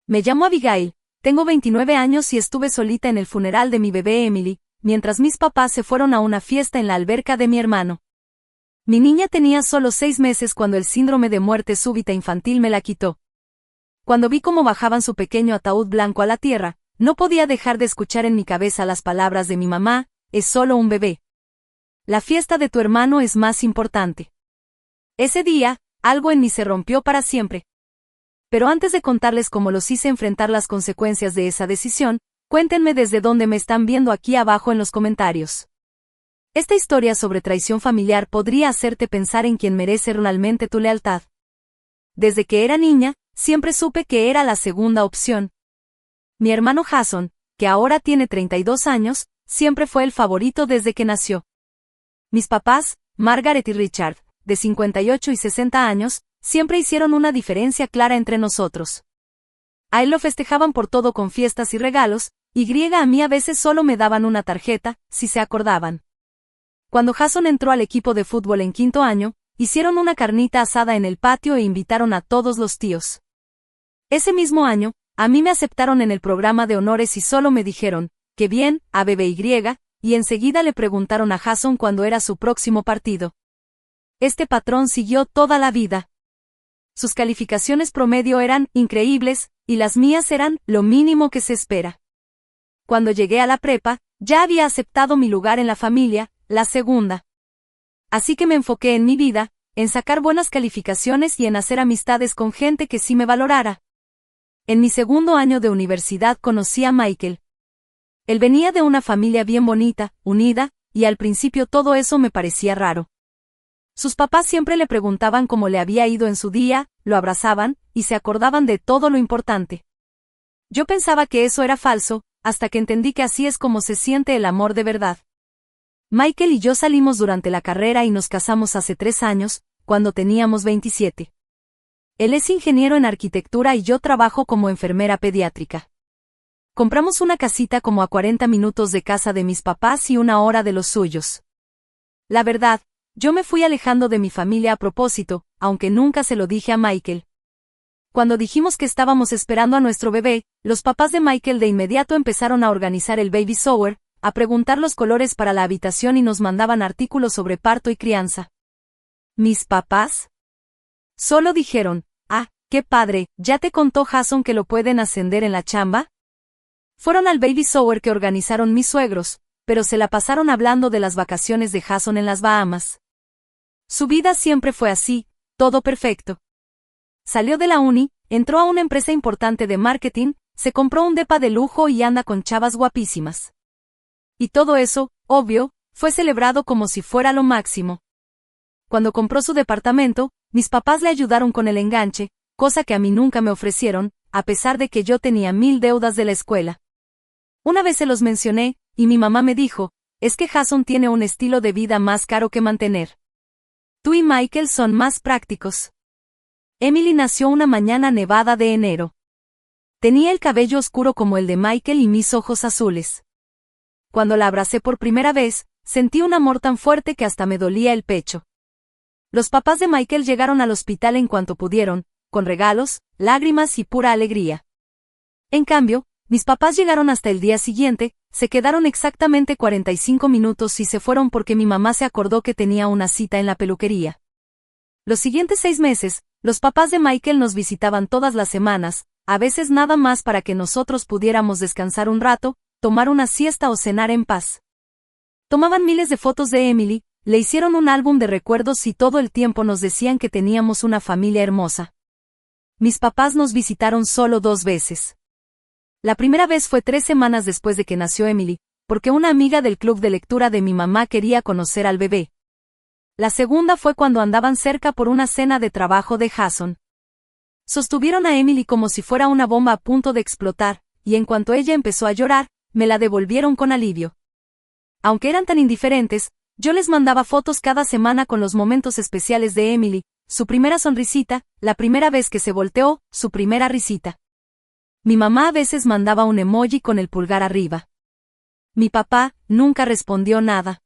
Me llamo Abigail, tengo 29 años y estuve solita en el funeral de mi bebé Emily, mientras mis papás se fueron a una fiesta en la alberca de mi hermano. Mi niña tenía solo 6 meses cuando el síndrome de muerte súbita infantil me la quitó. Cuando vi cómo bajaban su pequeño ataúd blanco a la tierra, no podía dejar de escuchar en mi cabeza las palabras de mi mamá: es solo un bebé. La fiesta de tu hermano es más importante. Ese día, algo en mí se rompió para siempre. Pero antes de contarles cómo los hice enfrentar las consecuencias de esa decisión, cuéntenme desde dónde me están viendo aquí abajo en los comentarios. Esta historia sobre traición familiar podría hacerte pensar en quién merece realmente tu lealtad. Desde que era niña, siempre supe que era la segunda opción. Mi hermano Jason, que ahora tiene 32 años, siempre fue el favorito desde que nació. Mis papás, Margaret y Richard, de 58 y 60 años, siempre hicieron una diferencia clara entre nosotros. A él lo festejaban por todo con fiestas y regalos, y a mí a veces solo me daban una tarjeta, si se acordaban. Cuando Jason entró al equipo de fútbol en 5º año, hicieron una carnita asada en el patio e invitaron a todos los tíos. Ese mismo año, a mí me aceptaron en el programa de honores y solo me dijeron, «Qué bien, ABBY», y enseguida le preguntaron a Jason cuándo era su próximo partido. Este patrón siguió toda la vida. Sus calificaciones promedio eran increíbles, y las mías eran lo mínimo que se espera. Cuando llegué a la prepa, ya había aceptado mi lugar en la familia, la segunda. Así que me enfoqué en mi vida, en sacar buenas calificaciones y en hacer amistades con gente que sí me valorara. En mi 2º año de universidad conocí a Michael. Él venía de una familia bien bonita, unida, y al principio todo eso me parecía raro. Sus papás siempre le preguntaban cómo le había ido en su día, lo abrazaban, y se acordaban de todo lo importante. Yo pensaba que eso era falso, hasta que entendí que así es como se siente el amor de verdad. Michael y yo salimos durante la carrera y nos casamos hace 3 años, cuando teníamos 27. Él es ingeniero en arquitectura y yo trabajo como enfermera pediátrica. Compramos una casita como a 40 minutos de casa de mis papás y 1 hora de los suyos. La verdad, yo me fui alejando de mi familia a propósito, aunque nunca se lo dije a Michael. Cuando dijimos que estábamos esperando a nuestro bebé, los papás de Michael de inmediato empezaron a organizar el baby shower, a preguntar los colores para la habitación y nos mandaban artículos sobre parto y crianza. ¿Mis papás? Solo dijeron, «Ah, qué padre, ¿ya te contó Jason que lo pueden ascender en la chamba?» Fueron al baby shower que organizaron mis suegros, pero se la pasaron hablando de las vacaciones de Jason en las Bahamas. Su vida siempre fue así, todo perfecto. Salió de la uni, entró a una empresa importante de marketing, se compró un depa de lujo y anda con chavas guapísimas. Y todo eso, obvio, fue celebrado como si fuera lo máximo. Cuando compró su departamento, mis papás le ayudaron con el enganche, cosa que a mí nunca me ofrecieron, a pesar de que yo tenía 1000 deudas de la escuela. Una vez se los mencioné, y mi mamá me dijo, «Es que Jason tiene un estilo de vida más caro que mantener. Tú y Michael son más prácticos». Emily nació una mañana nevada de enero. Tenía el cabello oscuro como el de Michael y mis ojos azules. Cuando la abracé por primera vez, sentí un amor tan fuerte que hasta me dolía el pecho. Los papás de Michael llegaron al hospital en cuanto pudieron, con regalos, lágrimas y pura alegría. En cambio, mis papás llegaron hasta el día siguiente, se quedaron exactamente 45 minutos y se fueron porque mi mamá se acordó que tenía una cita en la peluquería. Los siguientes 6 meses, los papás de Michael nos visitaban todas las semanas, a veces nada más para que nosotros pudiéramos descansar un rato, tomar una siesta o cenar en paz. Tomaban miles de fotos de Emily, le hicieron un álbum de recuerdos y todo el tiempo nos decían que teníamos una familia hermosa. Mis papás nos visitaron solo 2 veces. La primera vez fue 3 semanas después de que nació Emily, porque una amiga del club de lectura de mi mamá quería conocer al bebé. La segunda fue cuando andaban cerca por una cena de trabajo de Jason. Sostuvieron a Emily como si fuera una bomba a punto de explotar, y en cuanto ella empezó a llorar, me la devolvieron con alivio. Aunque eran tan indiferentes, yo les mandaba fotos cada semana con los momentos especiales de Emily, su primera sonrisita, la primera vez que se volteó, su primera risita. Mi mamá a veces mandaba un emoji con el pulgar arriba. Mi papá nunca respondió nada.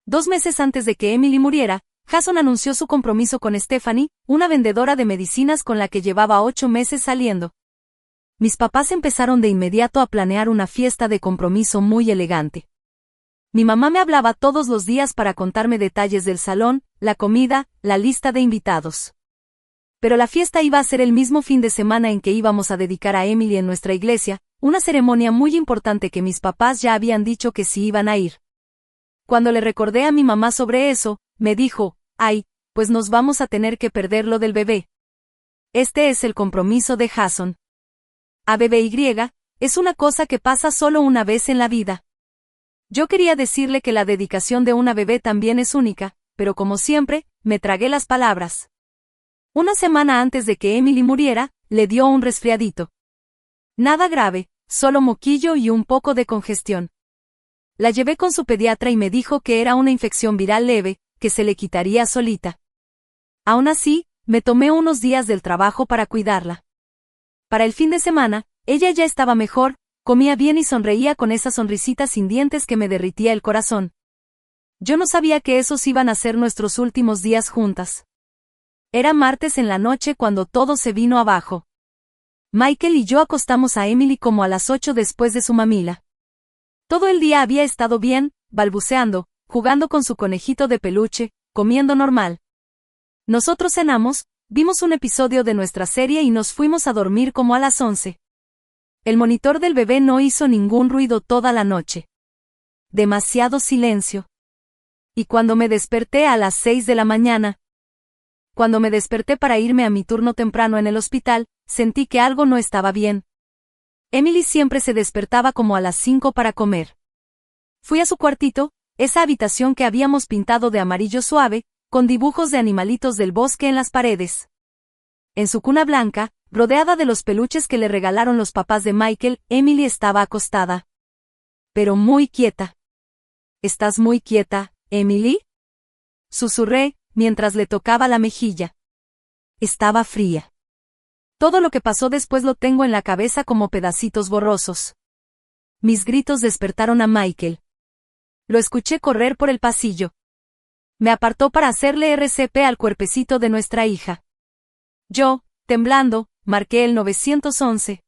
2 meses antes de que Emily muriera, Jason anunció su compromiso con Stephanie, una vendedora de medicinas con la que llevaba 8 meses saliendo. Mis papás empezaron de inmediato a planear una fiesta de compromiso muy elegante. Mi mamá me hablaba todos los días para contarme detalles del salón, la comida, la lista de invitados. Pero la fiesta iba a ser el mismo fin de semana en que íbamos a dedicar a Emily en nuestra iglesia, una ceremonia muy importante que mis papás ya habían dicho que sí iban a ir. Cuando le recordé a mi mamá sobre eso, me dijo, ay, pues nos vamos a tener que perder lo del bebé. Este es el compromiso de Jason. ABBY, es una cosa que pasa solo una vez en la vida. Yo quería decirle que la dedicación de una bebé también es única, pero como siempre, me tragué las palabras. Una semana antes de que Emily muriera, le dio un resfriadito. Nada grave, solo moquillo y un poco de congestión. La llevé con su pediatra y me dijo que era una infección viral leve, que se le quitaría solita. Aún así, me tomé unos días del trabajo para cuidarla. Para el fin de semana, ella ya estaba mejor, comía bien y sonreía con esa sonrisita sin dientes que me derritía el corazón. Yo no sabía que esos iban a ser nuestros últimos días juntas. Era martes en la noche cuando todo se vino abajo. Michael y yo acostamos a Emily como a las 8 después de su mamila. Todo el día había estado bien, balbuceando, jugando con su conejito de peluche, comiendo normal. Nosotros cenamos, vimos un episodio de nuestra serie y nos fuimos a dormir como a las 11. El monitor del bebé no hizo ningún ruido toda la noche. Demasiado silencio. Y cuando me desperté a las 6 de la mañana, cuando me desperté para irme a mi turno temprano en el hospital, sentí que algo no estaba bien. Emily siempre se despertaba como a las 5 para comer. Fui a su cuartito, esa habitación que habíamos pintado de amarillo suave, con dibujos de animalitos del bosque en las paredes. En su cuna blanca, rodeada de los peluches que le regalaron los papás de Michael, Emily estaba acostada. Pero muy quieta. ¿Estás muy quieta, Emily?, susurré, mientras le tocaba la mejilla. Estaba fría. Todo lo que pasó después lo tengo en la cabeza como pedacitos borrosos. Mis gritos despertaron a Michael. Lo escuché correr por el pasillo. Me apartó para hacerle RCP al cuerpecito de nuestra hija. Yo, temblando, marqué el 911.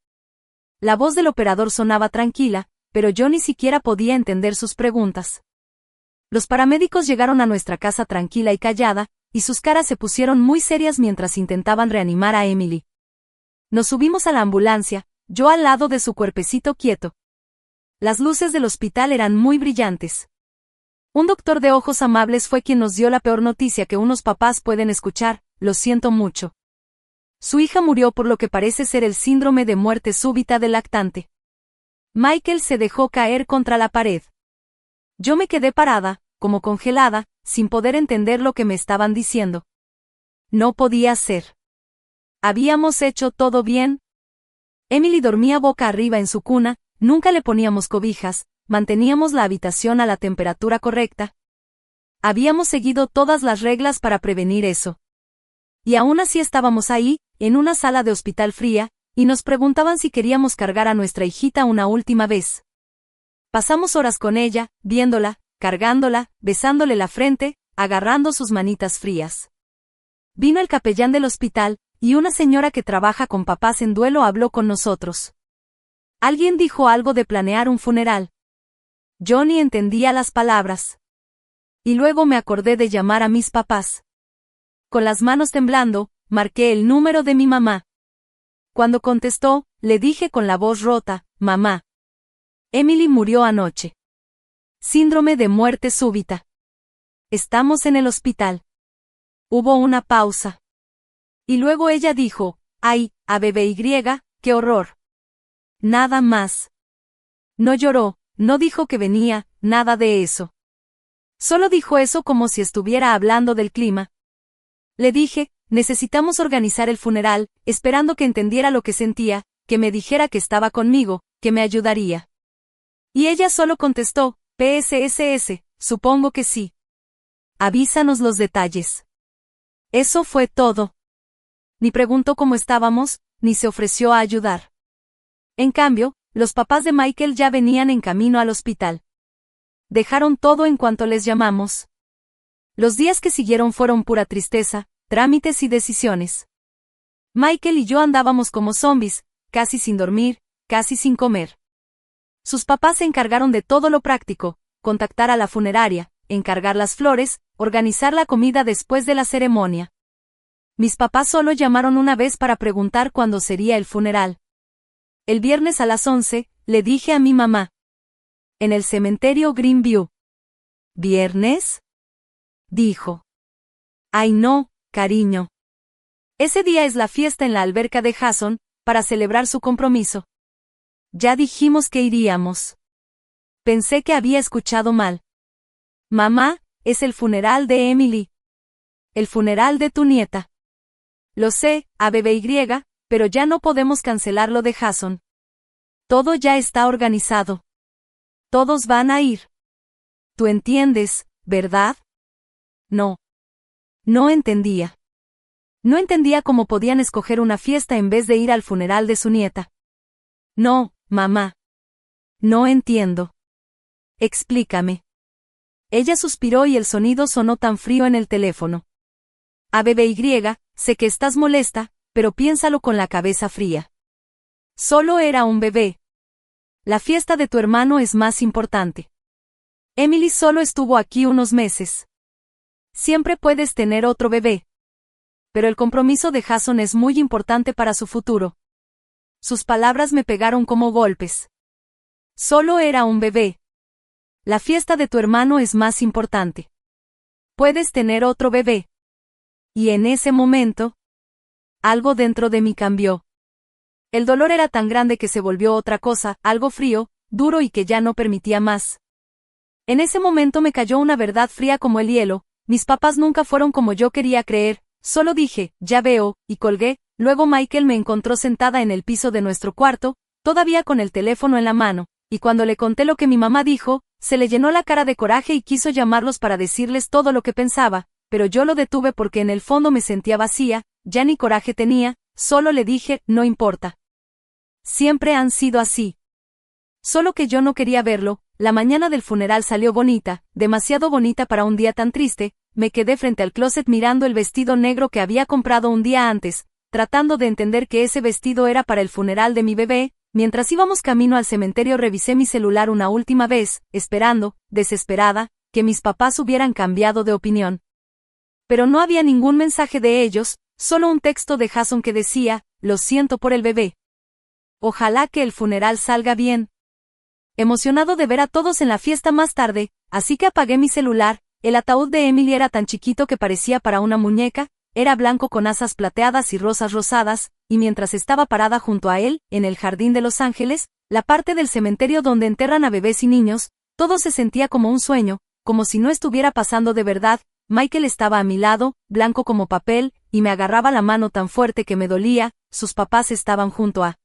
La voz del operador sonaba tranquila, pero yo ni siquiera podía entender sus preguntas. Los paramédicos llegaron a nuestra casa tranquila y callada, y sus caras se pusieron muy serias mientras intentaban reanimar a Emily. Nos subimos a la ambulancia, yo al lado de su cuerpecito quieto. Las luces del hospital eran muy brillantes. Un doctor de ojos amables fue quien nos dio la peor noticia que unos papás pueden escuchar: lo siento mucho. Su hija murió por lo que parece ser el síndrome de muerte súbita del lactante. Michael se dejó caer contra la pared. Yo me quedé parada, como congelada, sin poder entender lo que me estaban diciendo. No podía ser. ¿Habíamos hecho todo bien? Emily dormía boca arriba en su cuna, nunca le poníamos cobijas, manteníamos la habitación a la temperatura correcta. Habíamos seguido todas las reglas para prevenir eso. Y aún así estábamos ahí, en una sala de hospital fría, y nos preguntaban si queríamos cargar a nuestra hijita una última vez. Pasamos horas con ella, viéndola, cargándola, besándole la frente, agarrando sus manitas frías. Vino el capellán del hospital, y una señora que trabaja con papás en duelo habló con nosotros. Alguien dijo algo de planear un funeral. Yo ni entendía las palabras. Y luego me acordé de llamar a mis papás. Con las manos temblando, marqué el número de mi mamá. Cuando contestó, le dije con la voz rota: mamá. Emily murió anoche. Síndrome de muerte súbita. Estamos en el hospital. Hubo una pausa. Y luego ella dijo: ay, ABBY, qué horror. Nada más. No lloró, no dijo que venía, nada de eso. Solo dijo eso como si estuviera hablando del clima. Le dije: necesitamos organizar el funeral, esperando que entendiera lo que sentía, que me dijera que estaba conmigo, que me ayudaría. Y ella solo contestó: PSSS, supongo que sí. Avísanos los detalles. Eso fue todo. Ni preguntó cómo estábamos, ni se ofreció a ayudar. En cambio, los papás de Michael ya venían en camino al hospital. Dejaron todo en cuanto les llamamos. Los días que siguieron fueron pura tristeza, trámites y decisiones. Michael y yo andábamos como zombies, casi sin dormir, casi sin comer. Sus papás se encargaron de todo lo práctico, contactar a la funeraria, encargar las flores, organizar la comida después de la ceremonia. Mis papás solo llamaron una vez para preguntar cuándo sería el funeral. El viernes a las 11, le dije a mi mamá. En el cementerio Greenview. ¿Viernes? Dijo. Ay no, cariño. Ese día es la fiesta en la alberca de Jason, para celebrar su compromiso. Ya dijimos que iríamos. Pensé que había escuchado mal. Mamá, es el funeral de Emily. El funeral de tu nieta. Lo sé, ABBY, pero ya no podemos cancelar lo de Jason. Todo ya está organizado. Todos van a ir. Tú entiendes, ¿verdad? No. No entendía. No entendía cómo podían escoger una fiesta en vez de ir al funeral de su nieta. No, mamá. No entiendo. Explícame. Ella suspiró y el sonido sonó tan frío en el teléfono. ABBY, sé que estás molesta, pero piénsalo con la cabeza fría. Solo era un bebé. La fiesta de tu hermano es más importante. Emily solo estuvo aquí unos meses. Siempre puedes tener otro bebé. Pero el compromiso de Jason es muy importante para su futuro. Sus palabras me pegaron como golpes. Solo era un bebé. La fiesta de tu hermano es más importante. Puedes tener otro bebé. Y en ese momento, algo dentro de mí cambió. El dolor era tan grande que se volvió otra cosa, algo frío, duro y que ya no permitía más. En ese momento me cayó una verdad fría como el hielo. Mis papás nunca fueron como yo quería creer. Solo dije, ya veo, y colgué. Luego Michael me encontró sentada en el piso de nuestro cuarto, todavía con el teléfono en la mano, y cuando le conté lo que mi mamá dijo, se le llenó la cara de coraje y quiso llamarlos para decirles todo lo que pensaba, pero yo lo detuve porque en el fondo me sentía vacía, ya ni coraje tenía, solo le dije, no importa. Siempre han sido así. Solo que yo no quería verlo. La mañana del funeral salió bonita, demasiado bonita para un día tan triste. Me quedé frente al closet mirando el vestido negro que había comprado un día antes, tratando de entender que ese vestido era para el funeral de mi bebé. Mientras íbamos camino al cementerio revisé mi celular una última vez, esperando, desesperada, que mis papás hubieran cambiado de opinión. Pero no había ningún mensaje de ellos, solo un texto de Jason que decía, lo siento por el bebé. Ojalá que el funeral salga bien. Emocionado de ver a todos en la fiesta más tarde, así que apagué mi celular. El ataúd de Emily era tan chiquito que parecía para una muñeca, era blanco con asas plateadas y rosas rosadas, y mientras estaba parada junto a él, en el jardín de Los Ángeles, la parte del cementerio donde enterran a bebés y niños, todo se sentía como un sueño, como si no estuviera pasando de verdad. Michael estaba a mi lado, blanco como papel, y me agarraba la mano tan fuerte que me dolía. Sus papás estaban junto a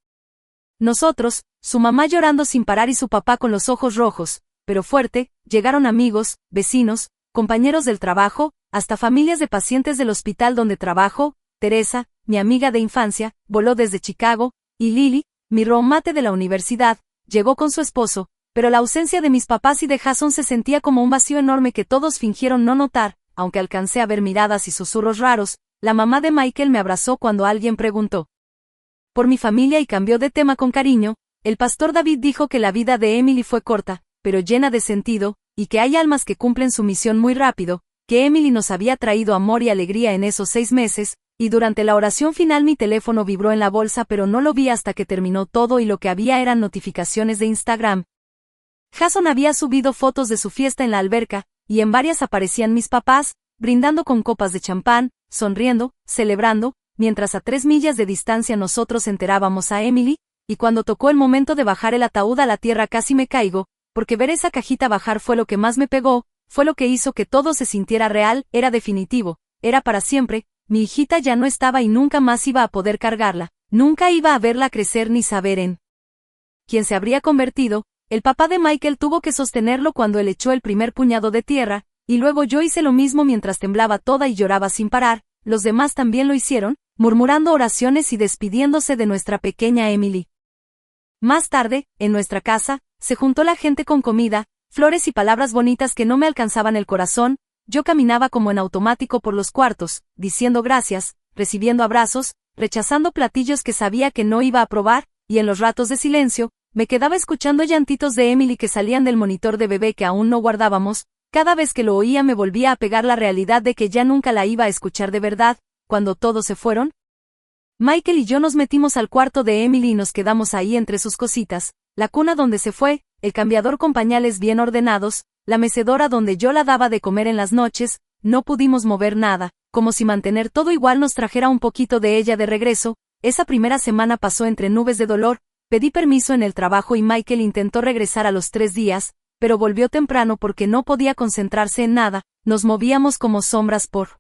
nosotros, su mamá llorando sin parar y su papá con los ojos rojos, pero fuerte. Llegaron amigos, vecinos, compañeros del trabajo, hasta familias de pacientes del hospital donde trabajo. Teresa, mi amiga de infancia, voló desde Chicago, y Lily, mi roommate de la universidad, llegó con su esposo, pero la ausencia de mis papás y de Jason se sentía como un vacío enorme que todos fingieron no notar, aunque alcancé a ver miradas y susurros raros. La mamá de Michael me abrazó cuando alguien preguntó por mi familia y cambió de tema con cariño. El pastor David dijo que la vida de Emily fue corta, pero llena de sentido, y que hay almas que cumplen su misión muy rápido, que Emily nos había traído amor y alegría en esos 6 meses, y durante la oración final mi teléfono vibró en la bolsa pero no lo vi hasta que terminó todo y lo que había eran notificaciones de Instagram. Jason había subido fotos de su fiesta en la alberca, y en varias aparecían mis papás, brindando con copas de champán, sonriendo, celebrando, mientras a 3 millas de distancia nosotros enterábamos a Emily, y cuando tocó el momento de bajar el ataúd a la tierra casi me caigo, porque ver esa cajita bajar fue lo que más me pegó, fue lo que hizo que todo se sintiera real, era definitivo, era para siempre. Mi hijita ya no estaba y nunca más iba a poder cargarla, nunca iba a verla crecer ni saber en quién se habría convertido. El papá de Michael tuvo que sostenerlo cuando él echó el primer puñado de tierra, y luego yo hice lo mismo mientras temblaba toda y lloraba sin parar. Los demás también lo hicieron, murmurando oraciones y despidiéndose de nuestra pequeña Emily. Más tarde, en nuestra casa, se juntó la gente con comida, flores y palabras bonitas que no me alcanzaban el corazón. Yo caminaba como en automático por los cuartos, diciendo gracias, recibiendo abrazos, rechazando platillos que sabía que no iba a probar, y en los ratos de silencio, me quedaba escuchando llantitos de Emily que salían del monitor de bebé que aún no guardábamos. Cada vez que lo oía me volvía a pegar la realidad de que ya nunca la iba a escuchar de verdad. Cuando todos se fueron, Michael y yo nos metimos al cuarto de Emily y nos quedamos ahí entre sus cositas, la cuna donde se fue, el cambiador con pañales bien ordenados, la mecedora donde yo la daba de comer en las noches. No pudimos mover nada, como si mantener todo igual nos trajera un poquito de ella de regreso. Esa primera semana pasó entre nubes de dolor. Pedí permiso en el trabajo y Michael intentó regresar a los 3 días, pero volvió temprano porque no podía concentrarse en nada. Nos movíamos como sombras por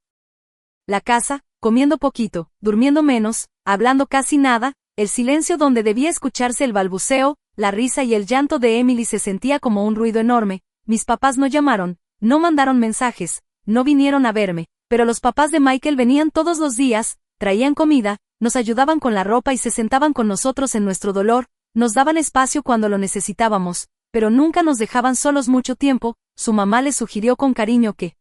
la casa, comiendo poquito, durmiendo menos, hablando casi nada. El silencio donde debía escucharse el balbuceo, la risa y el llanto de Emily se sentía como un ruido enorme. Mis papás no llamaron, no mandaron mensajes, no vinieron a verme, pero los papás de Michael venían todos los días, traían comida, nos ayudaban con la ropa y se sentaban con nosotros en nuestro dolor, nos daban espacio cuando lo necesitábamos, pero nunca nos dejaban solos mucho tiempo. Su mamá le sugirió con cariño que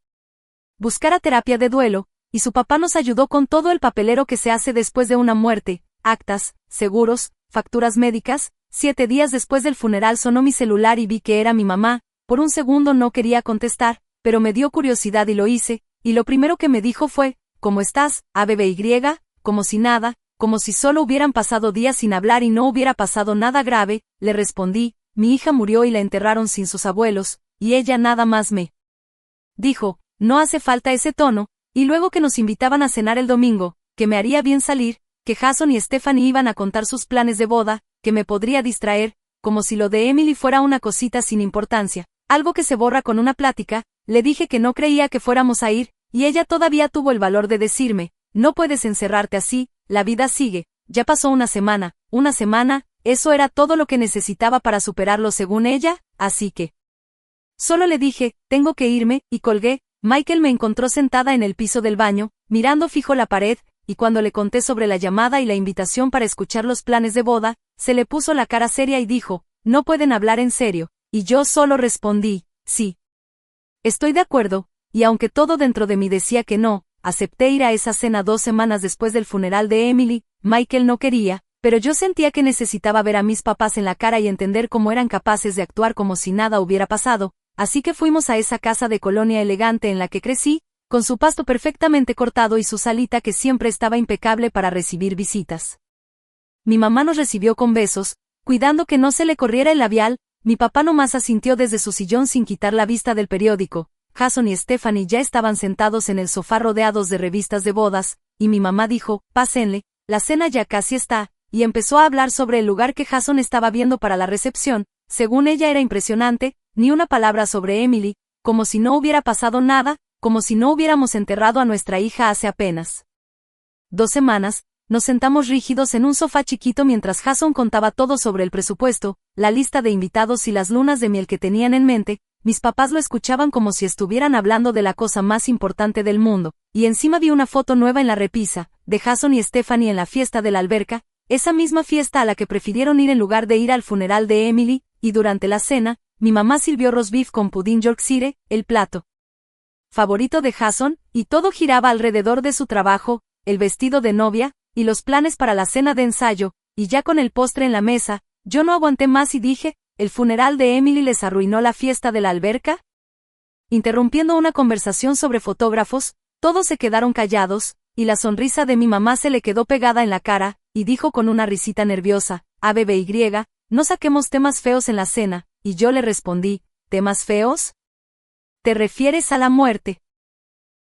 buscara terapia de duelo, y su papá nos ayudó con todo el papelero que se hace después de una muerte, actas, seguros, facturas médicas. 7 días después del funeral sonó mi celular y vi que era mi mamá. Por un segundo no quería contestar, pero me dio curiosidad y lo hice, y lo primero que me dijo fue, ¿cómo estás, ABBY? Como si nada, como si solo hubieran pasado días sin hablar y no hubiera pasado nada grave. Le respondí, mi hija murió y la enterraron sin sus abuelos, y ella nada más me dijo, no hace falta ese tono, y luego que nos invitaban a cenar el domingo, que me haría bien salir, que Jason y Stephanie iban a contar sus planes de boda, que me podría distraer, como si lo de Emily fuera una cosita sin importancia, algo que se borra con una plática. Le dije que no creía que fuéramos a ir, y ella todavía tuvo el valor de decirme, no puedes encerrarte así, la vida sigue. Ya pasó una semana, eso era todo lo que necesitaba para superarlo según ella, así que solo le dije, tengo que irme, y colgué. Michael me encontró sentada en el piso del baño, mirando fijo la pared, y cuando le conté sobre la llamada y la invitación para escuchar los planes de boda, se le puso la cara seria y dijo, no pueden hablar en serio, y yo solo respondí, sí. Estoy de acuerdo, y aunque todo dentro de mí decía que no, acepté ir a esa cena 2 semanas después del funeral de Emily. Michael no quería, pero yo sentía que necesitaba ver a mis papás en la cara y entender cómo eran capaces de actuar como si nada hubiera pasado, así que fuimos a esa casa de colonia elegante en la que crecí, con su pasto perfectamente cortado y su salita que siempre estaba impecable para recibir visitas. Mi mamá nos recibió con besos, cuidando que no se le corriera el labial. Mi papá nomás asintió desde su sillón sin quitar la vista del periódico. Jason y Stephanie ya estaban sentados en el sofá rodeados de revistas de bodas, y mi mamá dijo, pásenle, la cena ya casi está, y empezó a hablar sobre el lugar que Jason estaba viendo para la recepción. Según ella era impresionante, ni una palabra sobre Emily, como si no hubiera pasado nada, como si no hubiéramos enterrado a nuestra hija hace apenas 2 semanas. Nos sentamos rígidos en un sofá chiquito mientras Jason contaba todo sobre el presupuesto, la lista de invitados y las lunas de miel que tenían en mente. Mis papás lo escuchaban como si estuvieran hablando de la cosa más importante del mundo, y encima vi una foto nueva en la repisa, de Jason y Stephanie en la fiesta de la alberca, esa misma fiesta a la que prefirieron ir en lugar de ir al funeral de Emily. Y durante la cena, mi mamá sirvió roast beef con pudín Yorkshire, el plato favorito de Jason, y todo giraba alrededor de su trabajo, el vestido de novia, y los planes para la cena de ensayo, y ya con el postre en la mesa, yo no aguanté más y dije, ¿el funeral de Emily les arruinó la fiesta de la alberca? Interrumpiendo una conversación sobre fotógrafos, todos se quedaron callados, y la sonrisa de mi mamá se le quedó pegada en la cara, y dijo con una risita nerviosa, ABBY, no saquemos temas feos en la cena, y yo le respondí, ¿temas feos? ¿Te refieres a la muerte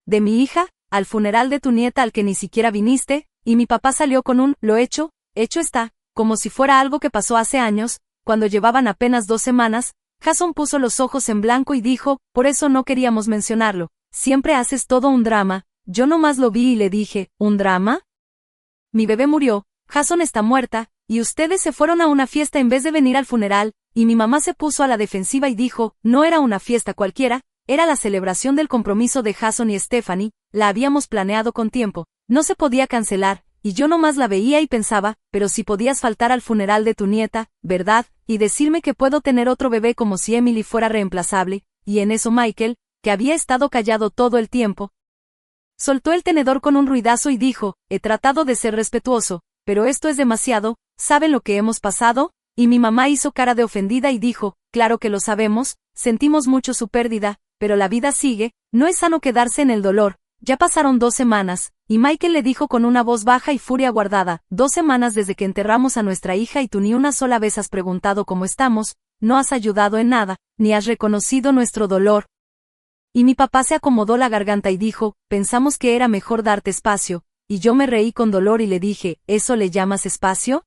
de mi hija, al funeral de tu nieta al que ni siquiera viniste? Y mi papá salió con un, lo hecho está, como si fuera algo que pasó hace años, cuando llevaban apenas 2 semanas. Jason puso los ojos en blanco y dijo, por eso no queríamos mencionarlo, siempre haces todo un drama. Yo nomás lo vi y le dije, ¿un drama? Mi bebé murió, Jason está muerta, y ustedes se fueron a una fiesta en vez de venir al funeral. Y mi mamá se puso a la defensiva y dijo, no era una fiesta cualquiera, era la celebración del compromiso de Jason y Stephanie, la habíamos planeado con tiempo. No se podía cancelar, y yo nomás la veía y pensaba, pero si podías faltar al funeral de tu nieta, ¿verdad? Y decirme que puedo tener otro bebé como si Emily fuera reemplazable. Y en eso Michael, que había estado callado todo el tiempo, soltó el tenedor con un ruidazo y dijo, he tratado de ser respetuoso, pero esto es demasiado. ¿saben lo que hemos pasado? Y mi mamá hizo cara de ofendida y dijo, claro que lo sabemos, sentimos mucho su pérdida, pero la vida sigue, no es sano quedarse en el dolor. Ya pasaron 2 semanas, y Michael le dijo con una voz baja y furia guardada, 2 semanas desde que enterramos a nuestra hija y tú ni una sola vez has preguntado cómo estamos, no has ayudado en nada, ni has reconocido nuestro dolor. Y mi papá se acomodó la garganta y dijo, pensamos que era mejor darte espacio, y yo me reí con dolor y le dije, ¿eso le llamas espacio?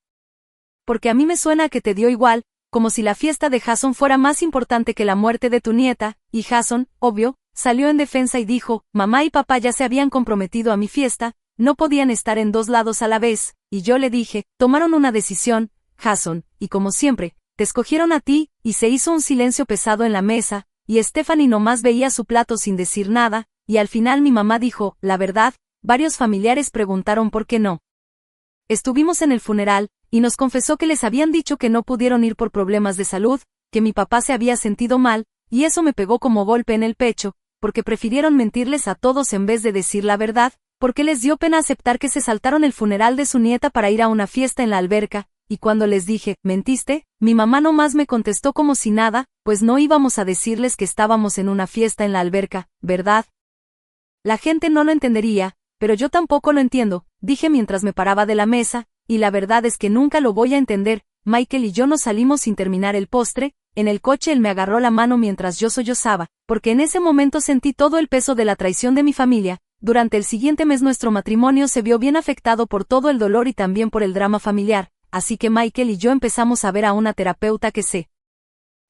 Porque a mí me suena que te dio igual, como si la fiesta de Jason fuera más importante que la muerte de tu nieta, y Jason, obvio, salió en defensa y dijo, mamá y papá ya se habían comprometido a mi fiesta, no podían estar en 2 lados a la vez, y yo le dije, tomaron una decisión, Jason, y como siempre, te escogieron a ti, y se hizo un silencio pesado en la mesa, y Stephanie nomás veía su plato sin decir nada, y al final mi mamá dijo, la verdad, varios familiares preguntaron por qué no. Estuvimos en el funeral, y nos confesó que les habían dicho que no pudieron ir por problemas de salud, que mi papá se había sentido mal, y eso me pegó como golpe en el pecho, porque prefirieron mentirles a todos en vez de decir la verdad, porque les dio pena aceptar que se saltaron el funeral de su nieta para ir a una fiesta en la alberca, y cuando les dije, ¿mentiste?, mi mamá nomás me contestó como si nada, pues no íbamos a decirles que estábamos en una fiesta en la alberca, ¿verdad? La gente no lo entendería, pero yo tampoco lo entiendo, dije mientras me paraba de la mesa, y la verdad es que nunca lo voy a entender. Michael y yo nos salimos sin terminar el postre, en el coche él me agarró la mano mientras yo sollozaba, porque en ese momento sentí todo el peso de la traición de mi familia. Durante el siguiente mes nuestro matrimonio se vio bien afectado por todo el dolor y también por el drama familiar, así que Michael y yo empezamos a ver a una terapeuta que se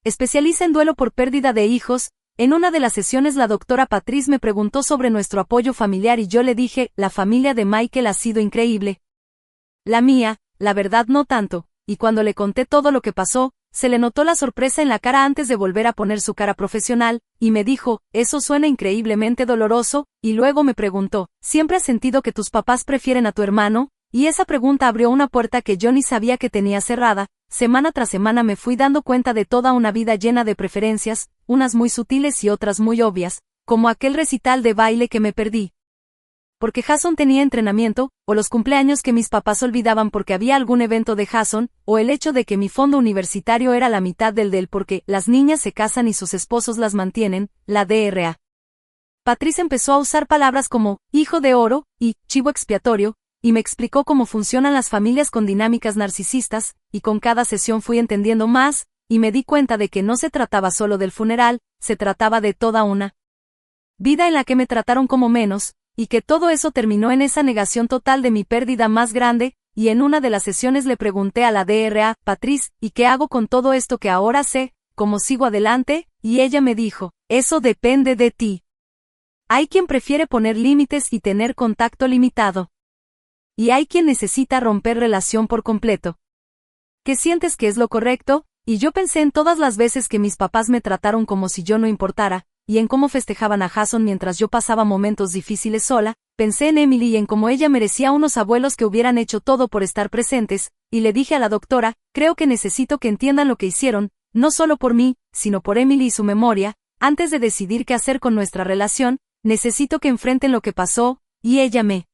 especializa en duelo por pérdida de hijos. En una de las sesiones la doctora Patrice me preguntó sobre nuestro apoyo familiar y yo le dije, la familia de Michael ha sido increíble. La mía, la verdad no tanto, y cuando le conté todo lo que pasó, se le notó la sorpresa en la cara antes de volver a poner su cara profesional, y me dijo, eso suena increíblemente doloroso, y luego me preguntó, ¿siempre has sentido que tus papás prefieren a tu hermano? Y esa pregunta abrió una puerta que yo ni sabía que tenía cerrada. Semana tras semana me fui dando cuenta de toda una vida llena de preferencias, unas muy sutiles y otras muy obvias, como aquel recital de baile que me perdí porque Jason tenía entrenamiento, o los cumpleaños que mis papás olvidaban porque había algún evento de Jason, o el hecho de que mi fondo universitario era la mitad del de él porque las niñas se casan y sus esposos las mantienen, la DRA. Patrice empezó a usar palabras como hijo de oro y chivo expiatorio, y me explicó cómo funcionan las familias con dinámicas narcisistas, y con cada sesión fui entendiendo más, y me di cuenta de que no se trataba solo del funeral, se trataba de toda una vida en la que me trataron como menos, y que todo eso terminó en esa negación total de mi pérdida más grande, y en una de las sesiones le pregunté a la DRA, Patrice, ¿y qué hago con todo esto que ahora sé? ¿Cómo sigo adelante? Y ella me dijo, eso depende de ti. Hay quien prefiere poner límites y tener contacto limitado. Y hay quien necesita romper relación por completo. ¿Qué sientes que es lo correcto? Y yo pensé en todas las veces que mis papás me trataron como si yo no importara, y en cómo festejaban a Jason mientras yo pasaba momentos difíciles sola, pensé en Emily y en cómo ella merecía unos abuelos que hubieran hecho todo por estar presentes, y le dije a la doctora, creo que necesito que entiendan lo que hicieron, no solo por mí, sino por Emily y su memoria, antes de decidir qué hacer con nuestra relación, necesito que enfrenten lo que pasó, y ella me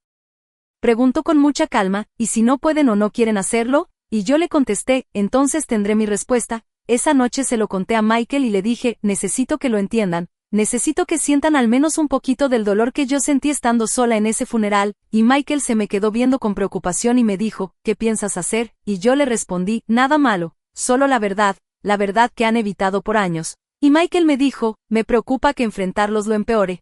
preguntó con mucha calma, ¿y si no pueden o no quieren hacerlo? Y yo le contesté, entonces tendré mi respuesta. Esa noche se lo conté a Michael y le dije, necesito que lo entiendan. Necesito que sientan al menos un poquito del dolor que yo sentí estando sola en ese funeral, y Michael se me quedó viendo con preocupación y me dijo, ¿qué piensas hacer? Y yo le respondí, nada malo, solo la verdad que han evitado por años. Y Michael me dijo, me preocupa que enfrentarlos lo empeore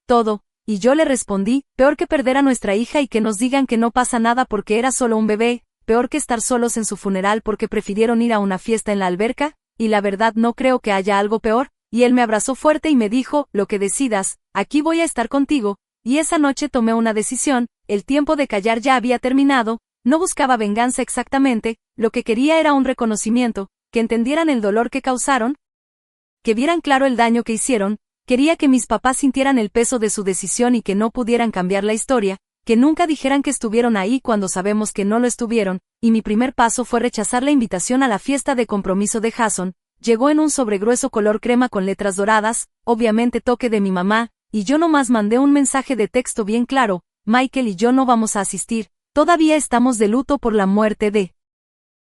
todo, y yo le respondí, peor que perder a nuestra hija y que nos digan que no pasa nada porque era solo un bebé, peor que estar solos en su funeral porque prefirieron ir a una fiesta en la alberca, y la verdad no creo que haya algo peor. Y él me abrazó fuerte y me dijo, lo que decidas, aquí voy a estar contigo, y esa noche tomé una decisión, el tiempo de callar ya había terminado, no buscaba venganza exactamente, lo que quería era un reconocimiento, que entendieran el dolor que causaron, que vieran claro el daño que hicieron, quería que mis papás sintieran el peso de su decisión y que no pudieran cambiar la historia, que nunca dijeran que estuvieron ahí cuando sabemos que no lo estuvieron, y mi primer paso fue rechazar la invitación a la fiesta de compromiso de Jason. Llegó en un sobregrueso color crema con letras doradas, obviamente toque de mi mamá, y yo nomás mandé un mensaje de texto bien claro, Michael y yo no vamos a asistir, todavía estamos de luto por la muerte de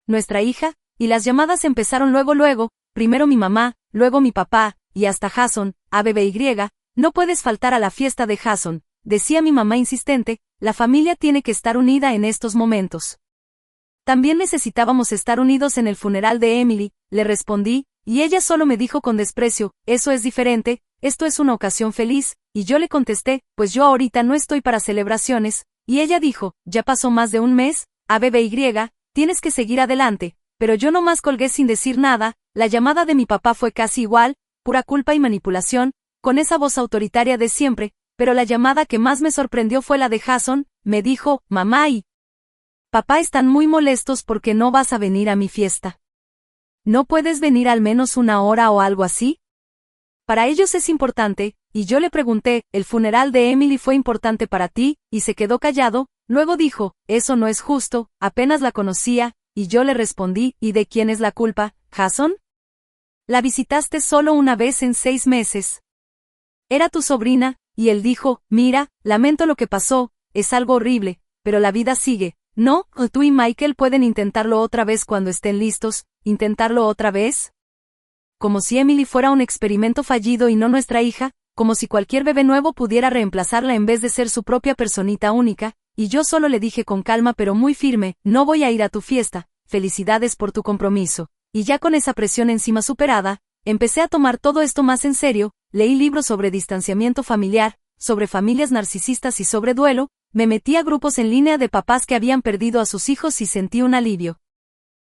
nuestra hija, y las llamadas empezaron luego, primero mi mamá, luego mi papá, y hasta Jason, ABBY, no puedes faltar a la fiesta de Jason, decía mi mamá insistente, la familia tiene que estar unida en estos momentos. También necesitábamos estar unidos en el funeral de Emily, le respondí, y ella solo me dijo con desprecio, eso es diferente, esto es una ocasión feliz, y yo le contesté, pues yo ahorita no estoy para celebraciones, y ella dijo, ya pasó más de un mes, ABBY, tienes que seguir adelante, pero yo nomás colgué sin decir nada, la llamada de mi papá fue casi igual, pura culpa y manipulación, con esa voz autoritaria de siempre, pero la llamada que más me sorprendió fue la de Jason, me dijo, mamá y papá están muy molestos porque no vas a venir a mi fiesta. ¿No puedes venir al menos una hora o algo así? Para ellos es importante, y yo le pregunté, ¿el funeral de Emily fue importante para ti? Y se quedó callado, luego dijo, eso no es justo, apenas la conocía, y yo le respondí, ¿y de quién es la culpa, Jason? La visitaste solo una vez en 6 meses. Era tu sobrina, y él dijo, mira, lamento lo que pasó, es algo horrible, pero la vida sigue. No, tú y Michael pueden intentarlo otra vez cuando estén listos, ¿intentarlo otra vez? Como si Emily fuera un experimento fallido y no nuestra hija, como si cualquier bebé nuevo pudiera reemplazarla en vez de ser su propia personita única, y yo solo le dije con calma pero muy firme, no voy a ir a tu fiesta, felicidades por tu compromiso. Y ya con esa presión encima superada, empecé a tomar todo esto más en serio, leí libros sobre distanciamiento familiar, sobre familias narcisistas y sobre duelo, me metí a grupos en línea de papás que habían perdido a sus hijos y sentí un alivio.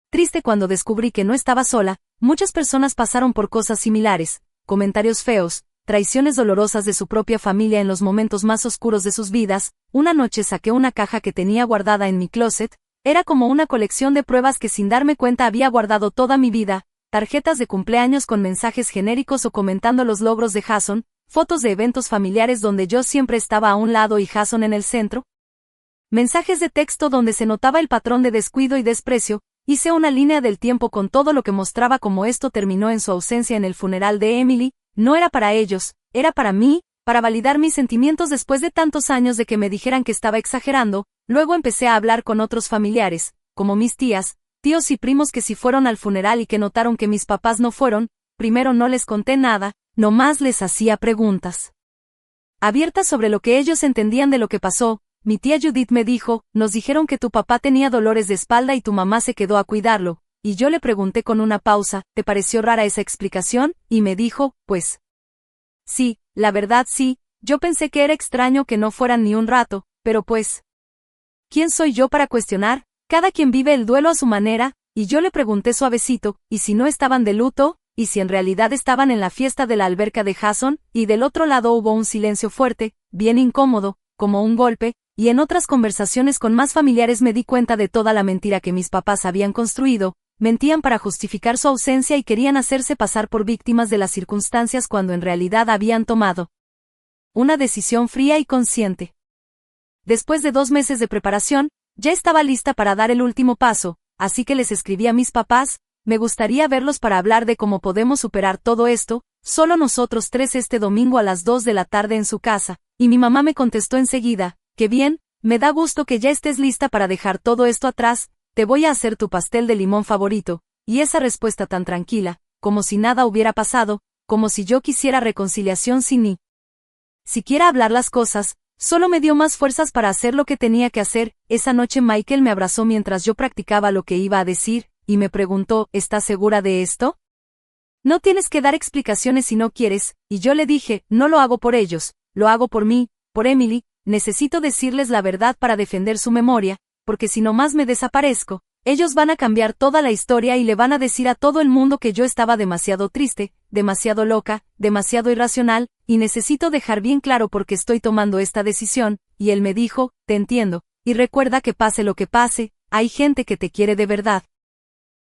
Triste cuando descubrí que no estaba sola, muchas personas pasaron por cosas similares, comentarios feos, traiciones dolorosas de su propia familia en los momentos más oscuros de sus vidas. Una noche saqué una caja que tenía guardada en mi closet, era como una colección de pruebas que sin darme cuenta había guardado toda mi vida, tarjetas de cumpleaños con mensajes genéricos o comentando los logros de Jason, fotos de eventos familiares donde yo siempre estaba a un lado y Jason en el centro, mensajes de texto donde se notaba el patrón de descuido y desprecio. Hice una línea del tiempo con todo lo que mostraba cómo esto terminó en su ausencia en el funeral de Emily, no era para ellos, era para mí, para validar mis sentimientos después de tantos años de que me dijeran que estaba exagerando. Luego empecé a hablar con otros familiares, como mis tías, tíos y primos que sí fueron al funeral y que notaron que mis papás no fueron. Primero no les conté nada, nomás les hacía preguntas abiertas sobre lo que ellos entendían de lo que pasó. Mi tía Judith me dijo, nos dijeron que tu papá tenía dolores de espalda y tu mamá se quedó a cuidarlo, y yo le pregunté con una pausa, ¿te pareció rara esa explicación? Y me dijo, pues sí, la verdad sí, yo pensé que era extraño que no fueran ni un rato, pero pues, ¿quién soy yo para cuestionar? Cada quien vive el duelo a su manera, y yo le pregunté suavecito, ¿y si no estaban de luto? ¿Y si en realidad estaban en la fiesta de la alberca de Jason? Y del otro lado hubo un silencio fuerte, bien incómodo, como un golpe, y en otras conversaciones con más familiares me di cuenta de toda la mentira que mis papás habían construido, mentían para justificar su ausencia y querían hacerse pasar por víctimas de las circunstancias cuando en realidad habían tomado una decisión fría y consciente. Después de 2 meses de preparación, ya estaba lista para dar el último paso, así que les escribí a mis papás, me gustaría verlos para hablar de cómo podemos superar todo esto, solo nosotros 3 este domingo a las 2 de la tarde en su casa, y mi mamá me contestó enseguida, qué bien, me da gusto que ya estés lista para dejar todo esto atrás, te voy a hacer tu pastel de limón favorito, y esa respuesta tan tranquila, como si nada hubiera pasado, como si yo quisiera reconciliación sin ni siquiera hablar las cosas, solo me dio más fuerzas para hacer lo que tenía que hacer. Esa noche Michael me abrazó mientras yo practicaba lo que iba a decir, y me preguntó, ¿estás segura de esto? No tienes que dar explicaciones si no quieres, y yo le dije, no lo hago por ellos, lo hago por mí, por Emily, necesito decirles la verdad para defender su memoria, porque si nomás me desaparezco, ellos van a cambiar toda la historia y le van a decir a todo el mundo que yo estaba demasiado triste, demasiado loca, demasiado irracional, y necesito dejar bien claro por qué estoy tomando esta decisión. Y él me dijo, te entiendo, y recuerda que pase lo que pase, hay gente que te quiere de verdad.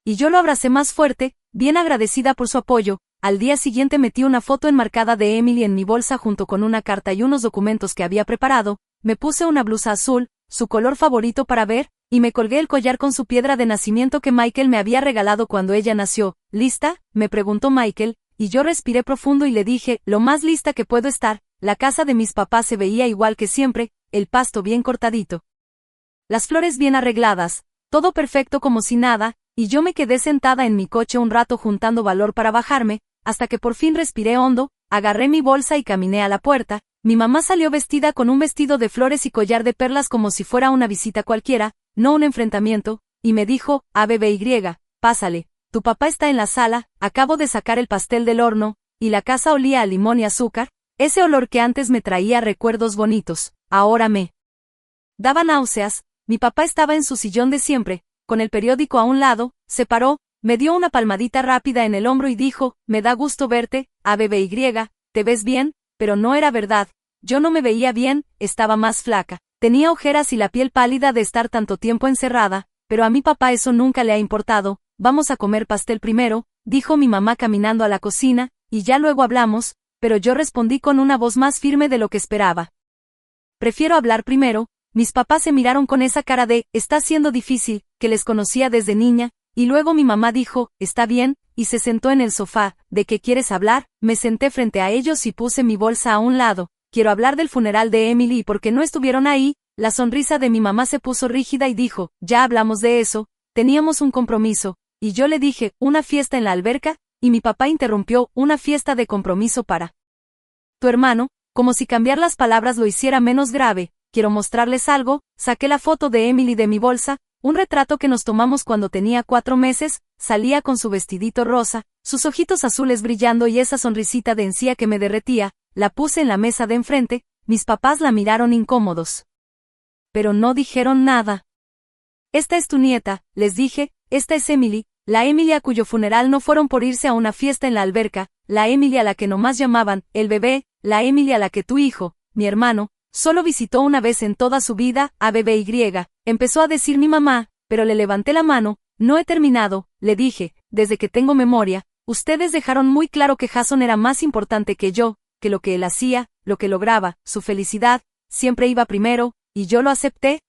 Y yo lo abracé más fuerte, bien agradecida por su apoyo. Al día siguiente metí una foto enmarcada de Emily en mi bolsa junto con una carta y unos documentos que había preparado, me puse una blusa azul, su color favorito para ver, y me colgué el collar con su piedra de nacimiento que Michael me había regalado cuando ella nació. ¿Lista?, me preguntó Michael, y yo respiré profundo y le dije, lo más lista que puedo estar. La casa de mis papás se veía igual que siempre, el pasto bien cortadito, las flores bien arregladas, todo perfecto como si nada, y yo me quedé sentada en mi coche un rato juntando valor para bajarme, hasta que por fin respiré hondo, agarré mi bolsa y caminé a la puerta. Mi mamá salió vestida con un vestido de flores y collar de perlas como si fuera una visita cualquiera, no un enfrentamiento, y me dijo, ABBY, pásale, tu papá está en la sala, acabo de sacar el pastel del horno, y la casa olía a limón y azúcar, ese olor que antes me traía recuerdos bonitos, ahora me daba náuseas. Mi papá estaba en su sillón de siempre, con el periódico a un lado, se paró, me dio una palmadita rápida en el hombro y dijo, me da gusto verte, ABBY, te ves bien, pero no era verdad, yo no me veía bien, estaba más flaca, tenía ojeras y la piel pálida de estar tanto tiempo encerrada, pero a mi papá eso nunca le ha importado. Vamos a comer pastel primero, dijo mi mamá caminando a la cocina, y ya luego hablamos, pero yo respondí con una voz más firme de lo que esperaba. Prefiero hablar primero. Mis papás se miraron con esa cara de, está siendo difícil, que les conocía desde niña, y luego mi mamá dijo, está bien, y se sentó en el sofá. ¿De qué quieres hablar? Me senté frente a ellos y puse mi bolsa a un lado. Quiero hablar del funeral de Emily y porque no estuvieron ahí. La sonrisa de mi mamá se puso rígida y dijo, ya hablamos de eso, teníamos un compromiso, y yo le dije, una fiesta en la alberca, y mi papá interrumpió, una fiesta de compromiso para tu hermano, como si cambiar las palabras lo hiciera menos grave. Quiero mostrarles algo. Saqué la foto de Emily de mi bolsa, un retrato que nos tomamos cuando tenía 4 meses, salía con su vestidito rosa, sus ojitos azules brillando y esa sonrisita de encía que me derretía. La puse en la mesa de enfrente, mis papás la miraron incómodos. Pero no dijeron nada. Esta es tu nieta, les dije, esta es Emily, la Emily a cuyo funeral no fueron por irse a una fiesta en la alberca, la Emily a la que nomás llamaban, el bebé, la Emily a la que tu hijo, mi hermano, solo visitó una vez en toda su vida, ABBY, empezó a decir mi mamá, pero le levanté la mano, no he terminado, le dije, desde que tengo memoria, ustedes dejaron muy claro que Jason era más importante que yo, que lo que él hacía, lo que lograba, su felicidad, siempre iba primero, y yo lo acepté.